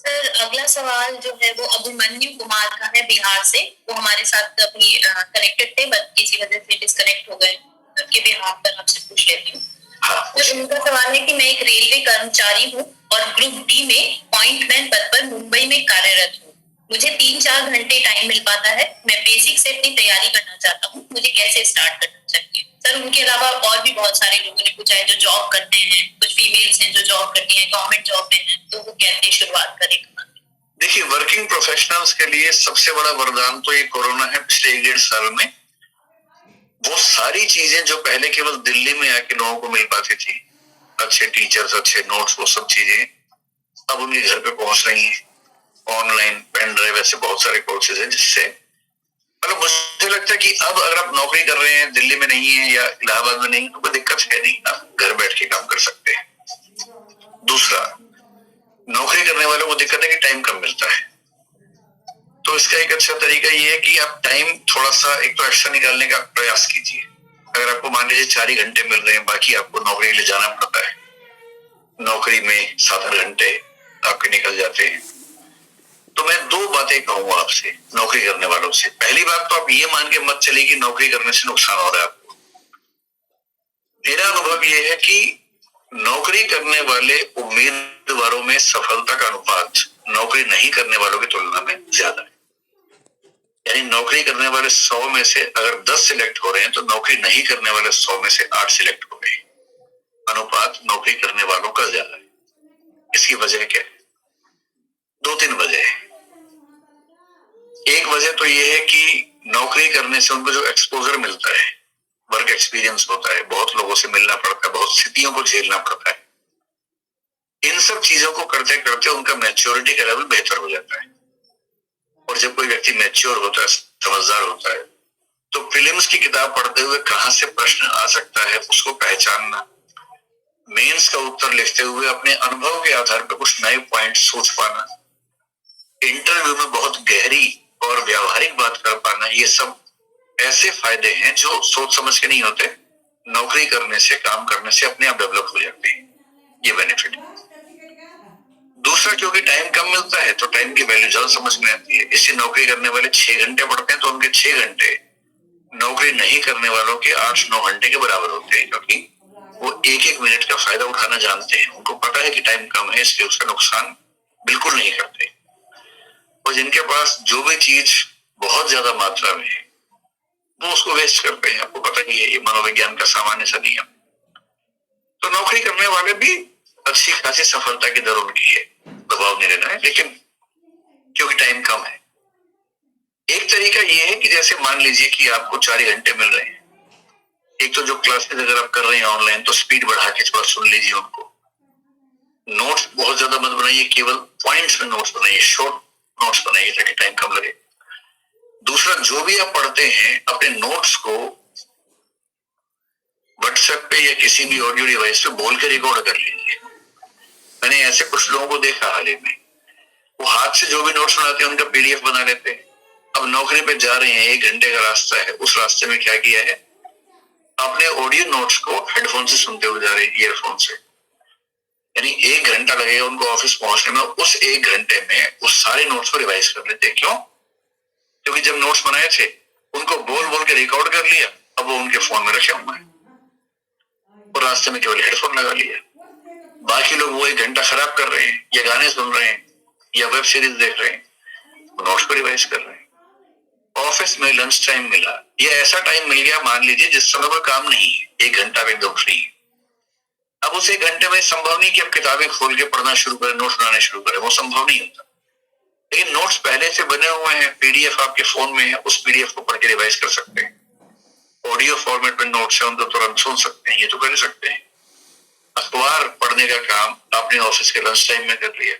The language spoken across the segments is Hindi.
सर अगला सवाल जो है वो अभिमन्यु कुमार का है, बिहार से। वो हमारे साथ अभी कनेक्टेड थे, बट किसी वजह से डिस्कनेक्ट हो गए। उनके बिहार पर आपसे पूछ लेती हूँ। तो उनका सवाल है कि मैं एक रेलवे कर्मचारी हूँ और ग्रुप डी में पॉइंटमैन पद पर मुंबई में कार्यरत हूँ। मुझे 3-4 घंटे टाइम मिल पाता है। मैं बेसिक से अपनी तैयारी करना चाहता हूँ। मुझे कैसे स्टार्ट करना चाहिए? सर उनके अलावा और भी बहुत सारे लोगों ने पूछा है जो जॉब करते हैं, कुछ फीमेल्स हैं जो जॉब करती हैं, गवर्नमेंट जॉब में हैं, तो वो कैसे शुरुआत करें? देखिए, वर्किंग प्रोफेशनल्स के लिए सबसे बड़ा वरदान तो ये कोरोना है। पिछले 1-1.5 साल में वो सारी चीजें जो पहले केवल दिल्ली में आके लोगों को मिल पाती थी, अच्छे टीचर्स, अच्छे नोट्स, वो सब चीजें अब उनके घर पे पहुंच रही हैं। ऑनलाइन पेन ड्राइव, ऐसे बहुत सारे कोर्सेज हैं जिससे मतलब मुझे लगता है कि अब अगर आप नौकरी कर रहे हैं, दिल्ली में नहीं है या इलाहाबाद में नहीं, तो कोई दिक्कत है नहीं, आप घर बैठ के काम कर सकते हैं। दूसरा, नौकरी करने वालों को दिक्कत है कि टाइम कम मिलता है, तो इसका एक अच्छा तरीका ये है कि आप टाइम थोड़ा सा एक तो एक्स्ट्रा निकालने का प्रयास कीजिए। अगर आपको मान लीजिए 4 ही घंटे मिल रहे हैं, बाकी आपको नौकरी के लिए जाना पड़ता है, नौकरी में 7-8 घंटे आपके निकल जाते हैं, तो मैं 2 बातें कहूंगा आपसे नौकरी करने वालों से। पहली बात तो आप ये मान के मत चलिए कि नौकरी करने से नुकसान हो रहा है आपको। मेरा अनुभव ये है कि नौकरी करने वाले उम्मीदवारों में सफलता का अनुपात नौकरी नहीं करने वालों की तुलना में ज्यादा है। यानी नौकरी करने वाले 100 में से अगर 10 सिलेक्ट हो रहे हैं, तो नौकरी नहीं करने वाले 100 में से 8 सिलेक्ट हो रहे हैं। अनुपात नौकरी करने वालों का ज्यादा है। इसकी वजह क्या है? 2-3 वजह है। एक वजह तो यह है कि नौकरी करने से उनको जो एक्सपोजर मिलता है, वर्क एक्सपीरियंस होता है, बहुत लोगों से मिलना पड़ता है, बहुत स्थितियों को झेलना पड़ता है, इन सब चीजों को करते करते उनका मैच्योरिटी का लेवल बेहतर हो जाता है। और जब कोई व्यक्ति मैच्योर होता है, समझदार होता है, तो प्रीलिम्स की किताब पढ़ते हुए कहां से प्रश्न आ सकता है उसको पहचानना, मेंस का उत्तर लिखते हुए अपने अनुभव के आधार पर कुछ नए पॉइंट सोच पाना, इंटरव्यू में बहुत गहरी और व्यावहारिक बात कर पाना, ये सब ऐसे फायदे हैं जो सोच समझ के नहीं होते, नौकरी करने से, काम करने से अपने आप डेवलप हो जाते हैं। ये बेनिफिट। दूसरा, क्योंकि टाइम कम मिलता है तो टाइम की वैल्यू ज्यादा समझ में आती है। इससे नौकरी करने वाले 6 घंटे पढ़ते हैं तो उनके 6 घंटे नौकरी नहीं करने वालों के 8-9 घंटे के बराबर होते हैं, क्योंकि वो एक एक मिनट का फायदा उठाना जानते हैं। उनको पता है कि टाइम कम है, इसलिए उसका नुकसान बिल्कुल नहीं करते। और जिनके पास जो भी चीज बहुत ज्यादा मात्रा में है, वो उसको वेस्ट करते हैं। आपको पता ही है, ये मनोविज्ञान का सामान्य सा नियम। तो नौकरी करने वाले भी अच्छी खासी सफलता की दर उनकी है, दबाव नहीं लेना है, लेकिन क्योंकि टाइम कम है। एक तरीका ये है कि जैसे मान लीजिए कि आपको 4 ही घंटे मिल रहे हैं, एक तो जो क्लासेस अगर आप कर रहे हैं ऑनलाइन, तो स्पीड बढ़ा के थोड़ा सुन लीजिए उनको। नोट्स बहुत ज्यादा मत बनाइए, केवल पॉइंट्स में नोट्स बनाइए, शॉर्ट नोट्स बनाइए ताकि टाइम कम लगे। दूसरा, जो भी आप पढ़ते हैं अपने नोट्स को व्हाट्सएप पे या किसी भी ऑडियो डिवाइस पे बोल के रिकॉर्ड कर लीजिए। मैंने ऐसे कुछ लोगों को देखा हाल ही में, वो हाथ से जो भी नोट्स बनाते हैं उनका पीडीएफ बना लेते हैं। अब नौकरी पे जा रहे हैं, 1 घंटे का रास्ता है, उस रास्ते में क्या किया है, अपने ऑडियो नोट्स को हेडफोन से सुनते हुए जा रहे हैं, ईयरफोन से। यानी 1 घंटा लगेगा उनको ऑफिस पहुंचने में, उस 1 घंटे में उस सारे नोट्स को रिवाइज कर लेते हैं। क्यों? क्योंकि जब नोट्स बनाए थे उनको बोल बोल के रिकॉर्ड कर लिया, अब वो उनके फोन में रखे हुए हैं और रास्ते में केवल हेडफोन लगा लिया। बाकी लोग वो 1 घंटा खराब कर रहे हैं, या गाने सुन रहे हैं, या वेब सीरीज देख रहे हैं, नोट्स को रिवाइज कर रहे हैं। ऑफिस में लंच टाइम मिला, या ऐसा टाइम मिल गया मान लीजिए जिस समय कोई काम नहीं है, 1 घंटा में एकदम फ्री है। अब उस 1 घंटे में संभव नहीं कि आप किताबें खोल के पढ़ना शुरू करें, नोट्स बनाने शुरू करें, वो संभव नहीं होता। लेकिन नोट्स पहले से बने हुए हैं, पीडीएफ आपके फोन में है, उस पीडीएफ को पढ़ के रिवाइज कर सकते हैं। ऑडियो फॉर्मेट में नोट्स है, उनको तुरंत सुन सकते हैं, ये तो कर सकते हैं। अखबार पढ़ने का काम आपने ऑफिस के लंच टाइम में कर लिया।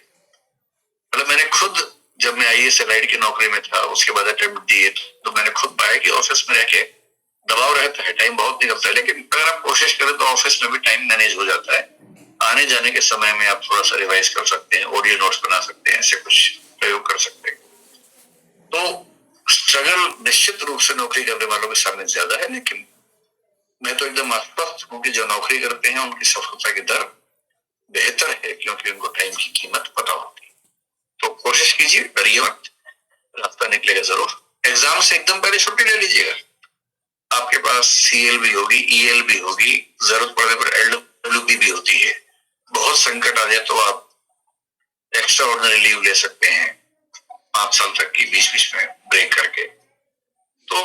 मतलब मैंने खुद, जब मैं आईएएस एलाइड की नौकरी में था, उसके बाद अटेम्प्ट दिए, तो मैंने खुद पाया कि ऑफिस में रह के दबाव रहता है, टाइम बहुत निकलता है, लेकिन अगर आप कोशिश करें तो ऑफिस में भी टाइम मैनेज हो जाता है। आने जाने के समय में आप थोड़ा सा रिवाइज कर सकते हैं, ऑडियो नोट्स बना सकते हैं, ऐसे कुछ प्रयोग कर सकते हैं। तो स्ट्रगल निश्चित रूप से नौकरी करने वालों के सामने ज्यादा है, लेकिन मैं तो एकदम आश्वस्त हूं कि जो नौकरी करते हैं उनकी सफलता की दर बेहतर है, क्योंकि उनको टाइम की कीमत पता होती है। कोशिश कीजिए, डरिए मत, रास्ता निकलेगा जरूर। एग्जाम से एकदम पहले छुट्टी ले लीजिएगा। आपके पास CL भी होगी, EL भी होगी, जरूरत पड़ने पर LWP भी होती है। बहुत संकट आ जाए तो आप एक्स्ट्रा ऑर्डिनरी लीव ले सकते हैं 5 साल तक की, बीच बीच में ब्रेक करके। तो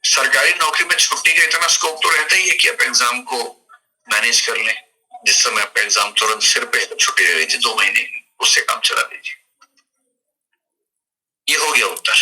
सरकारी नौकरी में छुट्टी का इतना स्कोप तो रहता ही है कि आप एग्जाम को मैनेज कर लें। जिस समय आपका एग्जाम तुरंत सिर पे छुट्टी ले लीजिए 2 महीने की, उससे काम चला लीजिए। ये हो गया उत्तर।